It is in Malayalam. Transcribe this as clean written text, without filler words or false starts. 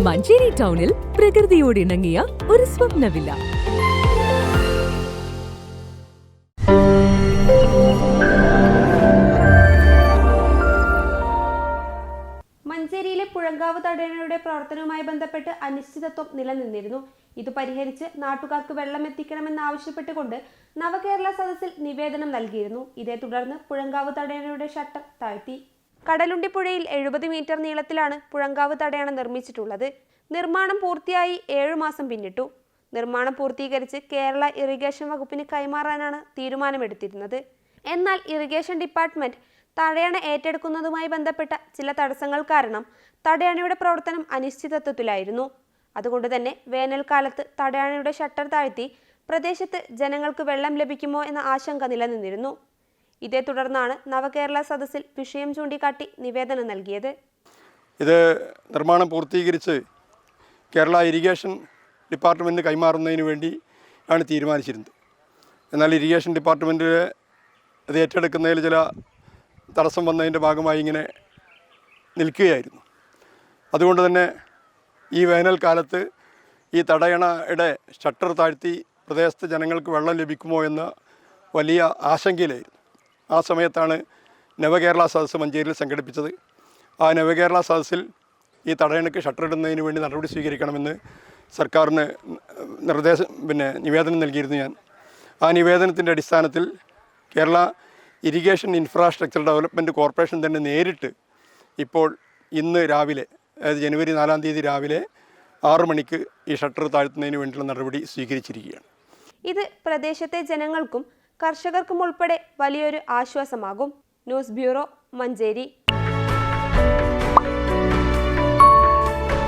മഞ്ചേരി ടൗണിൽ പ്രകൃതിയോട് ഇണങ്ങിയ ഒരു സ്വപ്ന വില്ല. മഞ്ചേരിയിലെ പുഴങ്കാവ് തടയണയുടെ പ്രവർത്തനവുമായി ബന്ധപ്പെട്ട് അനിശ്ചിതത്വം നിലനിന്നിരുന്നു. ഇത് പരിഹരിച്ച് നാട്ടുകാർക്ക് വെള്ളം എത്തിക്കണമെന്നാവശ്യപ്പെട്ടുകൊണ്ട് നവകേരള സദസ്സിൽ നിവേദനം നൽകിയിരുന്നു. ഇതേ തുടർന്ന് പുഴങ്കാവ് തടയണയുടെ ഷട്ടർ താഴ്ത്തി. കടലുണ്ടി പുഴയിൽ 70 മീറ്റർ നീളത്തിലാണ് പുഴങ്കാവ് തടയണ നിർമ്മിച്ചിട്ടുള്ളത്. നിർമ്മാണം പൂർത്തിയായി 7 മാസം പിന്നിട്ടു. നിർമ്മാണം പൂർത്തീകരിച്ച് കേരള ഇറിഗേഷൻ വകുപ്പിന് കൈമാറാനാണ് തീരുമാനമെടുത്തിരുന്നത്. എന്നാൽ ഇറിഗേഷൻ ഡിപ്പാർട്ട്മെന്റ് തടയണ ഏറ്റെടുക്കുന്നതുമായി ബന്ധപ്പെട്ട ചില തടസ്സങ്ങൾ കാരണം തടയണയുടെ പ്രവർത്തനം അനിശ്ചിതത്വത്തിലായിരുന്നു. അതുകൊണ്ട് തന്നെ വേനൽക്കാലത്ത് തടയണയുടെ ഷട്ടർ താഴ്ത്തി പ്രദേശത്ത് ജനങ്ങൾക്ക് വെള്ളം ലഭിക്കുമോ എന്ന ആശങ്ക നിലനിന്നിരുന്നു. ഇതേ തുടർന്നാണ് നവകേരള സദസ്സിൽ വിഷയം ചൂണ്ടിക്കാട്ടി നിവേദനം നൽകിയത്. ഇത് നിർമ്മാണം പൂർത്തീകരിച്ച് കേരള ഇറിഗേഷൻ ഡിപ്പാർട്ട്മെൻറ്റിന് കൈമാറുന്നതിന് വേണ്ടി ആണ് തീരുമാനിച്ചിരുന്നത്. എന്നാൽ ഇറിഗേഷൻ ഡിപ്പാർട്ട്മെൻറ്റ് അത് ഏറ്റെടുക്കുന്നതിൽ ചില തടസ്സം വന്നതിൻ്റെ ഭാഗമായി ഇങ്ങനെ നിൽക്കുകയായിരുന്നു. അതുകൊണ്ട് തന്നെ ഈ വേനൽക്കാലത്ത് ഈ തടയണയുടെ ഷട്ടർ താഴ്ത്തി പ്രദേശത്തെ ജനങ്ങൾക്ക് വെള്ളം ലഭിക്കുമോ എന്ന വലിയ ആശങ്കയിലായിരുന്നു. ആ സമയത്താണ് നവകേരള സദസ്സ് മഞ്ചേരിയിൽ സംഘടിപ്പിച്ചത്. ആ നവകേരള സദസ്സിൽ ഈ തടയണയ്ക്ക് ഷട്ടർ ഇടുന്നതിന് വേണ്ടി നടപടി സ്വീകരിക്കണമെന്ന് സർക്കാരിന് നിവേദനം നൽകിയിരുന്നു ഞാൻ. ആ നിവേദനത്തിൻ്റെ അടിസ്ഥാനത്തിൽ Kerala irrigation infrastructure development corporation തന്നെ നേരിട്ട് ഇപ്പോൾ ഇന്ന് രാവിലെ, അതായത് ജനുവരി 4-ാം തീയതി രാവിലെ 6 മണിക്ക് ഈ ഷട്ടർ താഴ്ത്തുന്നതിന് വേണ്ടിയുള്ള നടപടി സ്വീകരിച്ചിരിക്കുകയാണ്. ഇത് പ്രദേശത്തെ ജനങ്ങൾക്കും കർഷകർക്കും ഉൾപ്പെടെ വലിയൊരു ആശ്വാസമാകും. News bureau, Manjeri.